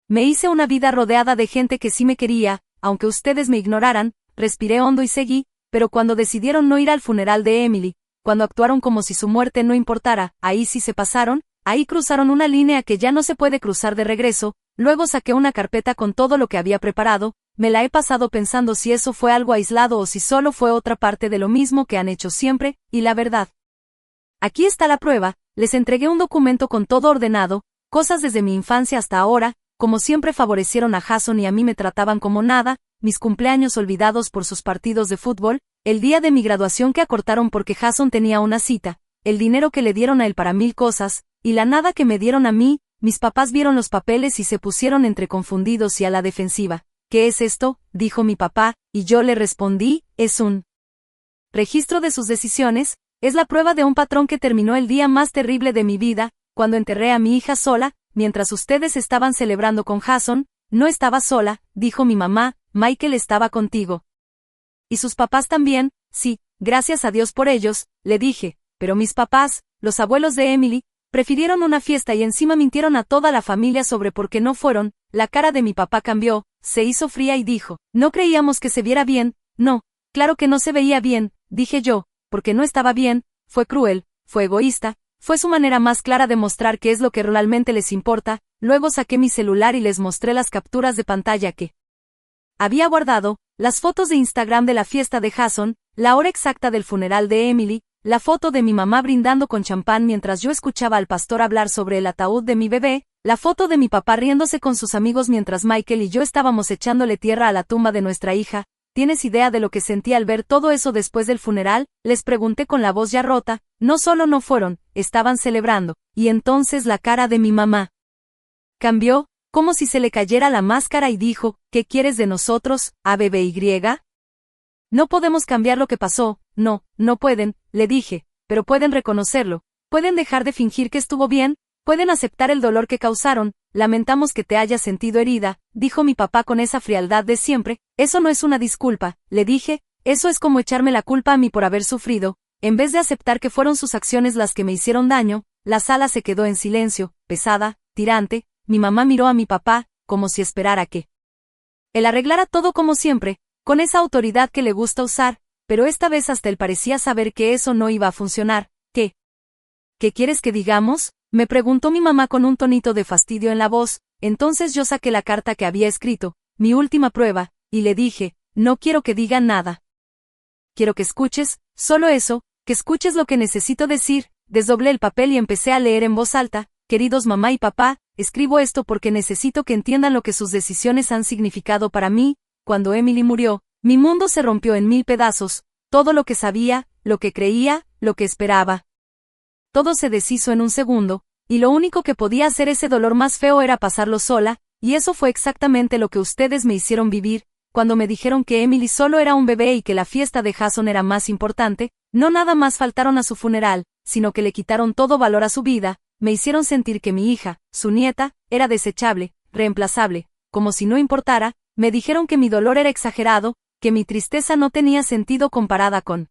Me hice una vida rodeada de gente que sí me quería, aunque ustedes me ignoraran, respiré hondo y seguí, pero cuando decidieron no ir al funeral de Emily, cuando actuaron como si su muerte no importara, ahí sí se pasaron. Ahí cruzaron una línea que ya no se puede cruzar de regreso. Luego saqué una carpeta con todo lo que había preparado, me la he pasado pensando si eso fue algo aislado o si solo fue otra parte de lo mismo que han hecho siempre, y la verdad. Aquí está la prueba, les entregué un documento con todo ordenado, cosas desde mi infancia hasta ahora, como siempre favorecieron a Jason y a mí me trataban como nada, mis cumpleaños olvidados por sus partidos de fútbol, el día de mi graduación que acortaron porque Jason tenía una cita, el dinero que le dieron a él para 1000 cosas, y la nada que me dieron a mí. Mis papás vieron los papeles y se pusieron entre confundidos y a la defensiva. ¿Qué es esto?, dijo mi papá, y yo le respondí, es un registro de sus decisiones, es la prueba de un patrón que terminó el día más terrible de mi vida, cuando enterré a mi hija sola, mientras ustedes estaban celebrando con Jason. No estaba sola, dijo mi mamá, Michael estaba contigo. Y sus papás también, sí, gracias a Dios por ellos, le dije, pero mis papás, los abuelos de Emily, prefirieron una fiesta y encima mintieron a toda la familia sobre por qué no fueron. La cara de mi papá cambió, se hizo fría y dijo, no creíamos que se viera bien. No, claro que no se veía bien, dije yo, porque no estaba bien, fue cruel, fue egoísta, fue su manera más clara de mostrar qué es lo que realmente les importa. Luego saqué mi celular y les mostré las capturas de pantalla que había guardado, las fotos de Instagram de la fiesta de Jason, la hora exacta del funeral de Emily, la foto de mi mamá brindando con champán mientras yo escuchaba al pastor hablar sobre el ataúd de mi bebé, la foto de mi papá riéndose con sus amigos mientras Michael y yo estábamos echándole tierra a la tumba de nuestra hija. ¿Tienes idea de lo que sentí al ver todo eso después del funeral?, les pregunté con la voz ya rota. No solo no fueron, estaban celebrando. Y entonces la cara de mi mamá cambió, como si se le cayera la máscara y dijo, ¿qué quieres de nosotros, ABBY? No podemos cambiar lo que pasó. No, no pueden, le dije, pero pueden reconocerlo, pueden dejar de fingir que estuvo bien, pueden aceptar el dolor que causaron. Lamentamos que te hayas sentido herida, dijo mi papá con esa frialdad de siempre. Eso no es una disculpa, le dije, eso es como echarme la culpa a mí por haber sufrido. En vez de aceptar que fueron sus acciones las que me hicieron daño, la sala se quedó en silencio, pesada, tirante. Mi mamá miró a mi papá, como si esperara que él arreglara todo como siempre, con esa autoridad que le gusta usar, pero esta vez hasta él parecía saber que eso no iba a funcionar. ¿Qué quieres que digamos?, me preguntó mi mamá con un tonito de fastidio en la voz. Entonces yo saqué la carta que había escrito, mi última prueba, y le dije, no quiero que digan nada. Quiero que escuches, solo eso, que escuches lo que necesito decir. Desdoblé el papel y empecé a leer en voz alta, queridos mamá y papá, escribo esto porque necesito que entiendan lo que sus decisiones han significado para mí. Cuando Emily murió, mi mundo se rompió en 1000 pedazos, todo lo que sabía, lo que creía, lo que esperaba. Todo se deshizo en un segundo, y lo único que podía hacer ese dolor más feo era pasarlo sola, y eso fue exactamente lo que ustedes me hicieron vivir. Cuando me dijeron que Emily solo era un bebé y que la fiesta de Jason era más importante, no nada más faltaron a su funeral, sino que le quitaron todo valor a su vida, me hicieron sentir que mi hija, su nieta, era desechable, reemplazable, como si no importara, me dijeron que mi dolor era exagerado, que mi tristeza no tenía sentido comparada con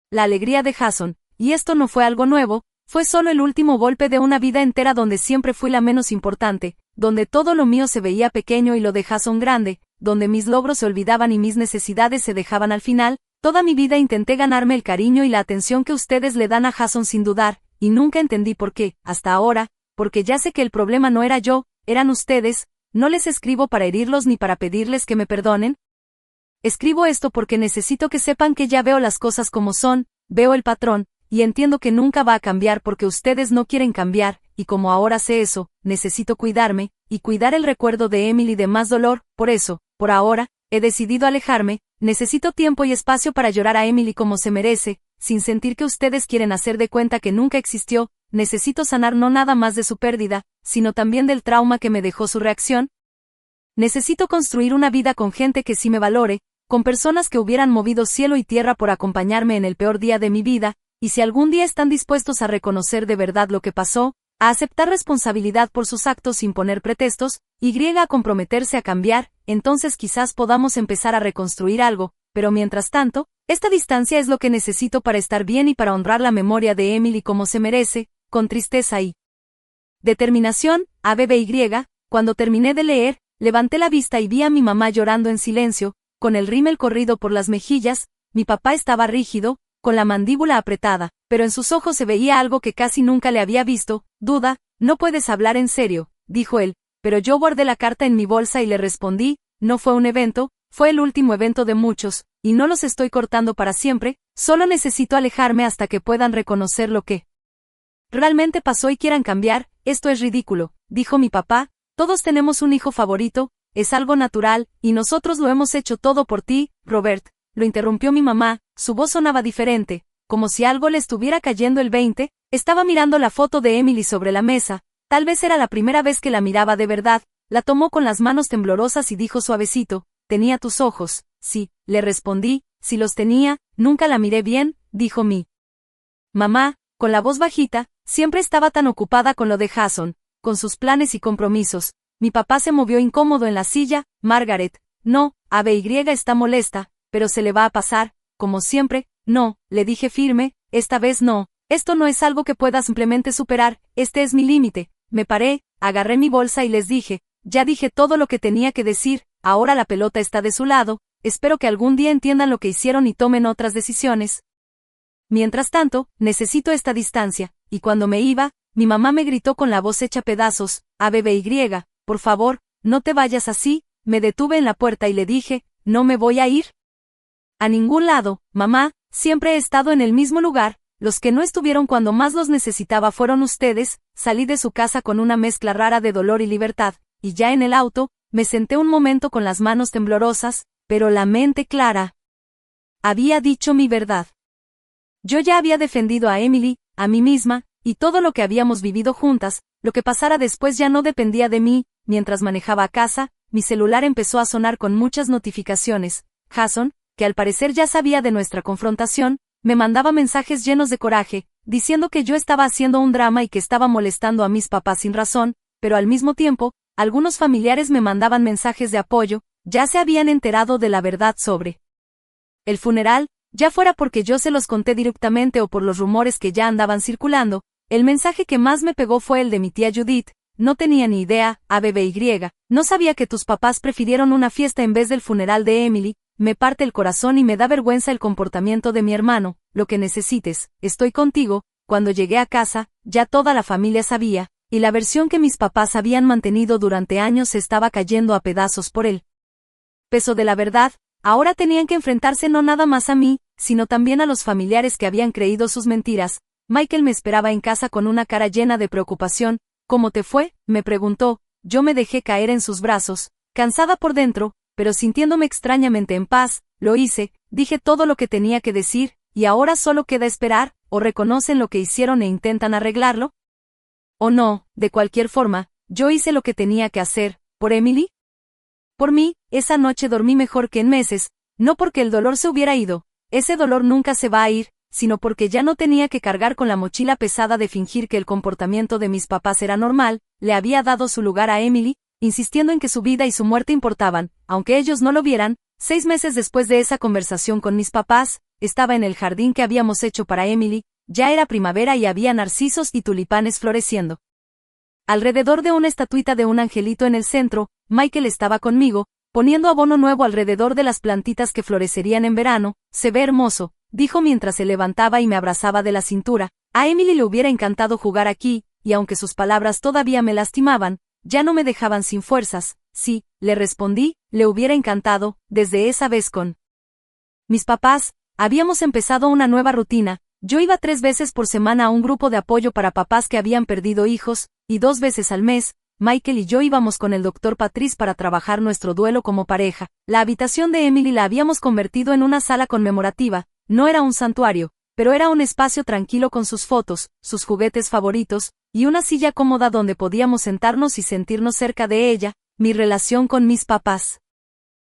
la alegría de Jason, y esto no fue algo nuevo, fue solo el último golpe de una vida entera donde siempre fui la menos importante, donde todo lo mío se veía pequeño y lo de Jason grande, donde mis logros se olvidaban y mis necesidades se dejaban al final. Toda mi vida intenté ganarme el cariño y la atención que ustedes le dan a Jason sin dudar, y nunca entendí por qué, hasta ahora, porque ya sé que el problema no era yo, eran ustedes. No les escribo para herirlos ni para pedirles que me perdonen. Escribo esto porque necesito que sepan que ya veo las cosas como son, veo el patrón, y entiendo que nunca va a cambiar porque ustedes no quieren cambiar, y como ahora sé eso, necesito cuidarme, y cuidar el recuerdo de Emily de más dolor. Por eso, por ahora, he decidido alejarme. Necesito tiempo y espacio para llorar a Emily como se merece, sin sentir que ustedes quieren hacer de cuenta que nunca existió. Necesito sanar no nada más de su pérdida, sino también del trauma que me dejó su reacción. Necesito construir una vida con gente que sí me valore, con personas que hubieran movido cielo y tierra por acompañarme en el peor día de mi vida, y si algún día están dispuestos a reconocer de verdad lo que pasó, a aceptar responsabilidad por sus actos sin poner pretextos, y a comprometerse a cambiar, entonces quizás podamos empezar a reconstruir algo, pero mientras tanto, esta distancia es lo que necesito para estar bien y para honrar la memoria de Emily como se merece, con tristeza y determinación. ABBY, cuando terminé de leer, levanté la vista y vi a mi mamá llorando en silencio, con el rímel corrido por las mejillas. Mi papá estaba rígido, con la mandíbula apretada, pero en sus ojos se veía algo que casi nunca le había visto. Duda, no puedes hablar en serio, dijo él, pero yo guardé la carta en mi bolsa y le respondí, no fue un evento, fue el último evento de muchos, y no los estoy cortando para siempre, solo necesito alejarme hasta que puedan reconocer lo que realmente pasó y quieran cambiar. Esto es ridículo, dijo mi papá, todos tenemos un hijo favorito, es algo natural, y nosotros lo hemos hecho todo por ti, Robert. Lo interrumpió mi mamá, su voz sonaba diferente, como si algo le estuviera cayendo el 20, estaba mirando la foto de Emily sobre la mesa, tal vez era la primera vez que la miraba de verdad, la tomó con las manos temblorosas y dijo suavecito, tenía tus ojos. Sí, le respondí, si los tenía, nunca la miré bien, dijo mi mamá, con la voz bajita, siempre estaba tan ocupada con lo de Jason, con sus planes y compromisos. Mi papá se movió incómodo en la silla. Margaret, no, ABY está molesta, pero se le va a pasar, como siempre. No, le dije firme, esta vez no, esto no es algo que pueda simplemente superar, este es mi límite. Me paré, agarré mi bolsa y les dije, ya dije todo lo que tenía que decir, ahora la pelota está de su lado, espero que algún día entiendan lo que hicieron y tomen otras decisiones. Mientras tanto, necesito esta distancia, y cuando me iba, mi mamá me gritó con la voz hecha pedazos, ABBY, por favor, no te vayas así. Me detuve en la puerta y le dije, no me voy a ir a ningún lado, mamá, siempre he estado en el mismo lugar, los que no estuvieron cuando más los necesitaba fueron ustedes. Salí de su casa con una mezcla rara de dolor y libertad, y ya en el auto, me senté un momento con las manos temblorosas, pero la mente clara. Había dicho mi verdad. Yo ya había defendido a Emily, a mí misma, y todo lo que habíamos vivido juntas. Lo que pasara después ya no dependía de mí. Mientras manejaba a casa, mi celular empezó a sonar con muchas notificaciones. Jason, que al parecer ya sabía de nuestra confrontación, me mandaba mensajes llenos de coraje, diciendo que yo estaba haciendo un drama y que estaba molestando a mis papás sin razón, pero al mismo tiempo, algunos familiares me mandaban mensajes de apoyo, ya se habían enterado de la verdad sobre el funeral, ya fuera porque yo se los conté directamente o por los rumores que ya andaban circulando. El mensaje que más me pegó fue el de mi tía Judith. No tenía ni idea, ABBY, no sabía que tus papás prefirieron una fiesta en vez del funeral de Emily. Me parte el corazón y me da vergüenza el comportamiento de mi hermano. Lo que necesites, estoy contigo. Cuando llegué a casa, ya toda la familia sabía, y la versión que mis papás habían mantenido durante años se estaba cayendo a pedazos por él. peso de la verdad, ahora tenían que enfrentarse no nada más a mí, sino también a los familiares que habían creído sus mentiras. Michael me esperaba en casa con una cara llena de preocupación. ¿Cómo te fue?, me preguntó. Yo me dejé caer en sus brazos, cansada por dentro, pero sintiéndome extrañamente en paz. Lo hice, dije todo lo que tenía que decir, y ahora solo queda esperar, o reconocen lo que hicieron e intentan arreglarlo, o no. De cualquier forma, yo hice lo que tenía que hacer. ¿Por Emily? Por mí. Esa noche dormí mejor que en meses, no porque el dolor se hubiera ido, ese dolor nunca se va a ir, sino porque ya no tenía que cargar con la mochila pesada de fingir que el comportamiento de mis papás era normal. Le había dado su lugar a Emily, insistiendo en que su vida y su muerte importaban, aunque ellos no lo vieran. 6 meses después de esa conversación con mis papás, estaba en el jardín que habíamos hecho para Emily. Ya era primavera y había narcisos y tulipanes floreciendo. Alrededor de una estatuita de un angelito en el centro, Michael estaba conmigo, poniendo abono nuevo alrededor de las plantitas que florecerían en verano. Se ve hermoso, dijo mientras se levantaba y me abrazaba de la cintura. A Emily le hubiera encantado jugar aquí, y aunque sus palabras todavía me lastimaban, ya no me dejaban sin fuerzas. Sí, le respondí, le hubiera encantado. Desde esa vez con mis papás, habíamos empezado una nueva rutina. Yo iba 3 veces por semana a un grupo de apoyo para papás que habían perdido hijos, y 2 veces al mes, Michael y yo íbamos con el Dr. Patrice para trabajar nuestro duelo como pareja. La habitación de Emily la habíamos convertido en una sala conmemorativa. No era un santuario, pero era un espacio tranquilo con sus fotos, sus juguetes favoritos, y una silla cómoda donde podíamos sentarnos y sentirnos cerca de ella. Mi relación con mis papás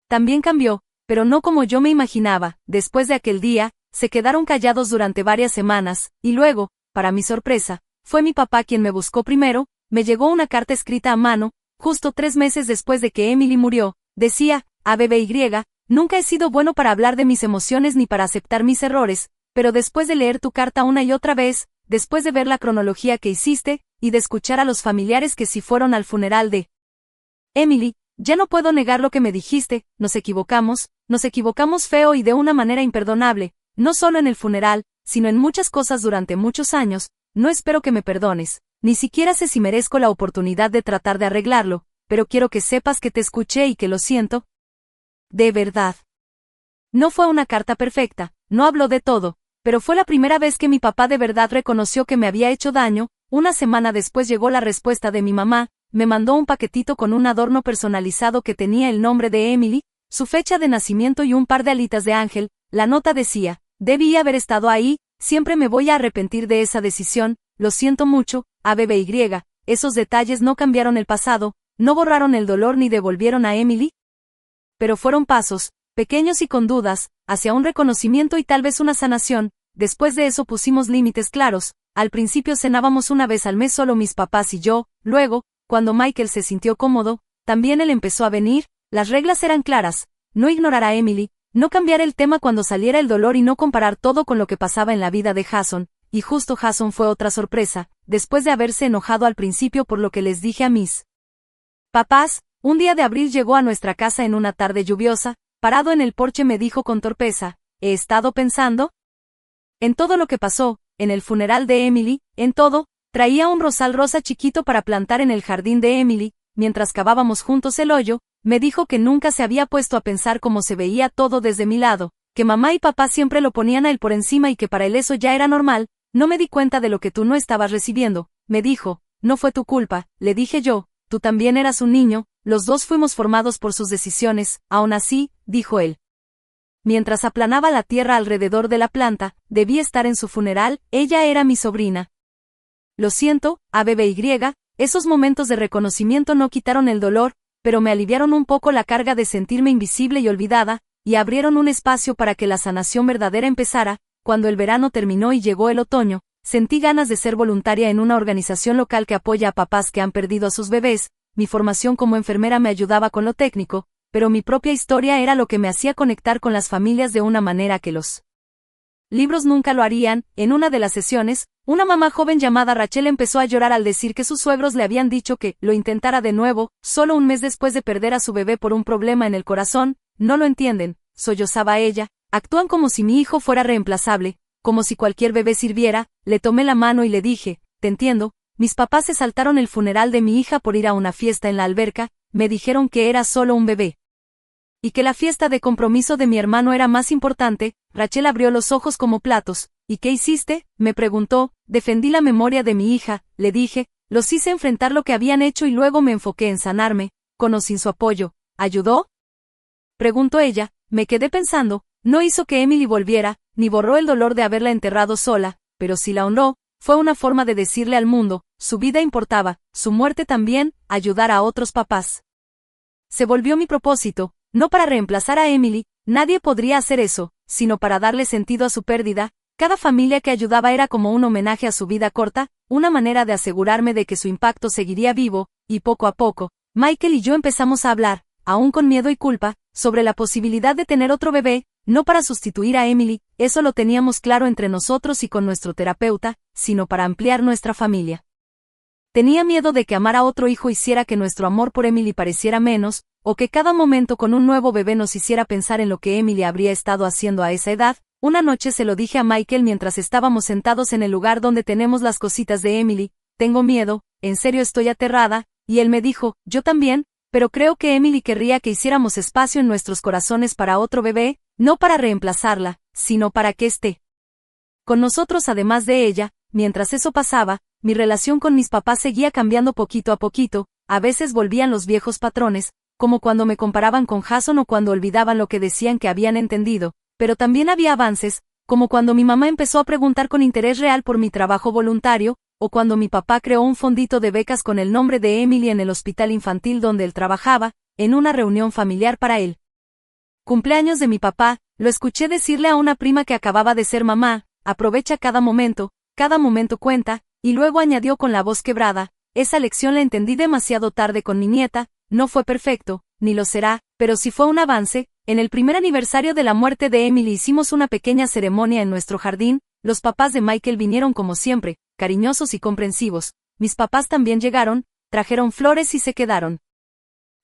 también cambió, pero no como yo me imaginaba. Después de aquel día, se quedaron callados durante varias semanas, y luego, para mi sorpresa, fue mi papá quien me buscó primero. Me llegó una carta escrita a mano, justo 3 meses después de que Emily murió. Decía: ABBY, nunca he sido bueno para hablar de mis emociones ni para aceptar mis errores, pero después de leer tu carta una y otra vez, después de ver la cronología que hiciste, y de escuchar a los familiares que sí fueron al funeral de Emily, ya no puedo negar lo que me dijiste. Nos equivocamos feo y de una manera imperdonable, no solo en el funeral, sino en muchas cosas durante muchos años. No espero que me perdones, ni siquiera sé si merezco la oportunidad de tratar de arreglarlo, pero quiero que sepas que te escuché y que lo siento. De verdad. No fue una carta perfecta, no habló de todo, pero fue la primera vez que mi papá de verdad reconoció que me había hecho daño. Una semana después llegó la respuesta de mi mamá. Me mandó un paquetito con un adorno personalizado que tenía el nombre de Emily, su fecha de nacimiento y un par de alitas de ángel. La nota decía: debí haber estado ahí, siempre me voy a arrepentir de esa decisión, lo siento mucho, ABBY. Esos detalles no cambiaron el pasado, no borraron el dolor ni devolvieron a Emily, pero fueron pasos, pequeños y con dudas, hacia un reconocimiento y tal vez una sanación. Después de eso pusimos límites claros. Al principio cenábamos una vez al mes solo mis papás y yo. Luego, cuando Michael se sintió cómodo, también él empezó a venir. Las reglas eran claras: no ignorar a Emily, no cambiar el tema cuando saliera el dolor y no comparar todo con lo que pasaba en la vida de Jason. Y justo Jason fue otra sorpresa. Después de haberse enojado al principio por lo que les dije a mis papás, un día de abril llegó a nuestra casa en una tarde lluviosa. Parado en el porche me dijo con torpeza: he estado pensando en todo lo que pasó, en el funeral de Emily, en todo. Traía un rosal rosa chiquito para plantar en el jardín de Emily. Mientras cavábamos juntos el hoyo, me dijo que nunca se había puesto a pensar cómo se veía todo desde mi lado, que mamá y papá siempre lo ponían a él por encima y que para él eso ya era normal. No me di cuenta de lo que tú no estabas recibiendo, me dijo. No fue tu culpa, le dije yo, tú también eras un niño, los dos fuimos formados por sus decisiones. Aún así, dijo él, mientras aplanaba la tierra alrededor de la planta, debí estar en su funeral. Ella era mi sobrina. Lo siento, ABBY. Esos momentos de reconocimiento no quitaron el dolor, pero me aliviaron un poco la carga de sentirme invisible y olvidada, y abrieron un espacio para que la sanación verdadera empezara. Cuando el verano terminó y llegó el otoño, sentí ganas de ser voluntaria en una organización local que apoya a papás que han perdido a sus bebés. Mi formación como enfermera me ayudaba con lo técnico, pero mi propia historia era lo que me hacía conectar con las familias de una manera que los libros nunca lo harían. En una de las sesiones, una mamá joven llamada Rachel empezó a llorar al decir que sus suegros le habían dicho que lo intentara de nuevo, solo un mes después de perder a su bebé por un problema en el corazón. No lo entienden, sollozaba ella, actúan como si mi hijo fuera reemplazable, como si cualquier bebé sirviera. Le tomé la mano y le dije: te entiendo, mis papás se saltaron el funeral de mi hija por ir a una fiesta en la alberca, me dijeron que era solo un bebé. y que la fiesta de compromiso de mi hermano era más importante. Rachel abrió los ojos como platos. ¿Y qué hiciste?, me preguntó. Defendí la memoria de mi hija, le dije. Los hice enfrentar lo que habían hecho y luego me enfoqué en sanarme, con o sin su apoyo. ¿Ayudó?, preguntó ella. Me quedé pensando. No hizo que Emily volviera, ni borró el dolor de haberla enterrado sola, pero sí la honró. Fue una forma de decirle al mundo, su vida importaba, su muerte también, ayudar a otros papás. Se volvió mi propósito, no para reemplazar a Emily, nadie podría hacer eso, sino para darle sentido a su pérdida. Cada familia que ayudaba era como un homenaje a su vida corta, una manera de asegurarme de que su impacto seguiría vivo, y poco a poco, Michael y yo empezamos a hablar, aún con miedo y culpa, sobre la posibilidad de tener otro bebé, no para sustituir a Emily, eso lo teníamos claro entre nosotros y con nuestro terapeuta, sino para ampliar nuestra familia. Tenía miedo de que amar a otro hijo hiciera que nuestro amor por Emily pareciera menos, o que cada momento con un nuevo bebé nos hiciera pensar en lo que Emily habría estado haciendo a esa edad. Una noche se lo dije a Michael mientras estábamos sentados en el lugar donde tenemos las cositas de Emily. Tengo miedo, en serio estoy aterrada, y él me dijo, yo también, pero creo que Emily querría que hiciéramos espacio en nuestros corazones para otro bebé, no para reemplazarla, sino para que esté con nosotros además de ella. Mientras eso pasaba, mi relación con mis papás seguía cambiando poquito a poquito. A veces volvían los viejos patrones, como cuando me comparaban con Jason o cuando olvidaban lo que decían que habían entendido, pero también había avances, como cuando mi mamá empezó a preguntar con interés real por mi trabajo voluntario, o cuando mi papá creó un fondito de becas con el nombre de Emily en el hospital infantil donde él trabajaba, en una reunión familiar para él. Cumpleaños de mi papá, lo escuché decirle a una prima que acababa de ser mamá, aprovecha cada momento cuenta, y luego añadió con la voz quebrada, esa lección la entendí demasiado tarde con mi nieta, no fue perfecto, ni lo será, pero sí fue un avance. En el primer aniversario de la muerte de Emily hicimos una pequeña ceremonia en nuestro jardín. Los papás de Michael vinieron como siempre, cariñosos y comprensivos. Mis papás también llegaron, trajeron flores y se quedaron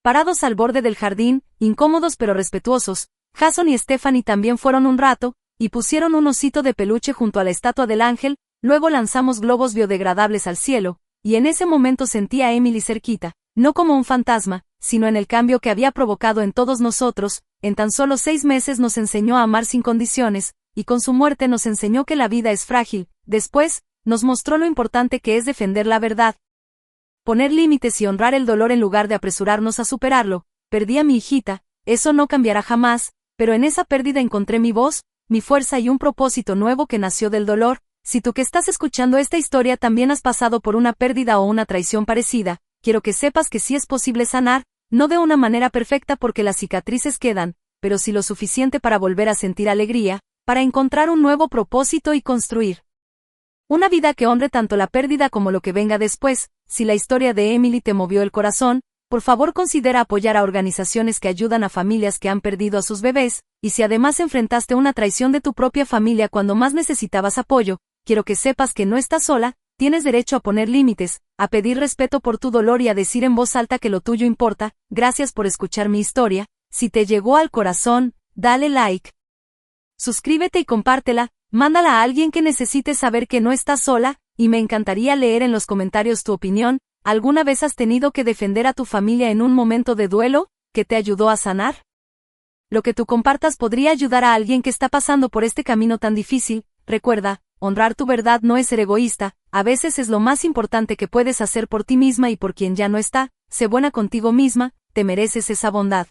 parados al borde del jardín, incómodos pero respetuosos. Jason y Stephanie también fueron un rato, y pusieron un osito de peluche junto a la estatua del ángel. Luego lanzamos globos biodegradables al cielo, y en ese momento sentí a Emily cerquita, no como un fantasma, sino en el cambio que había provocado en todos nosotros. En tan solo 6 meses nos enseñó a amar sin condiciones, y con su muerte nos enseñó que la vida es frágil. Después, nos mostró lo importante que es defender la verdad, poner límites y honrar el dolor en lugar de apresurarnos a superarlo. Perdí a mi hijita, eso no cambiará jamás, pero en esa pérdida encontré mi voz, mi fuerza y un propósito nuevo que nació del dolor. Si tú que estás escuchando esta historia también has pasado por una pérdida o una traición parecida, quiero que sepas que sí es posible sanar, no de una manera perfecta porque las cicatrices quedan, pero sí lo suficiente para volver a sentir alegría, para encontrar un nuevo propósito y construir una vida que honre tanto la pérdida como lo que venga después. Si la historia de Emily te movió el corazón, por favor considera apoyar a organizaciones que ayudan a familias que han perdido a sus bebés, y si además enfrentaste una traición de tu propia familia cuando más necesitabas apoyo, quiero que sepas que no estás sola. Tienes derecho a poner límites, a pedir respeto por tu dolor y a decir en voz alta que lo tuyo importa. Gracias por escuchar mi historia. Si te llegó al corazón, dale like, suscríbete y compártela. Mándala a alguien que necesite saber que no estás sola, y me encantaría leer en los comentarios tu opinión. ¿Alguna vez has tenido que defender a tu familia en un momento de duelo, que te ayudó a sanar? Lo que tú compartas podría ayudar a alguien que está pasando por este camino tan difícil. Recuerda, honrar tu verdad no es ser egoísta, a veces es lo más importante que puedes hacer por ti misma y por quien ya no está. Sé buena contigo misma, te mereces esa bondad.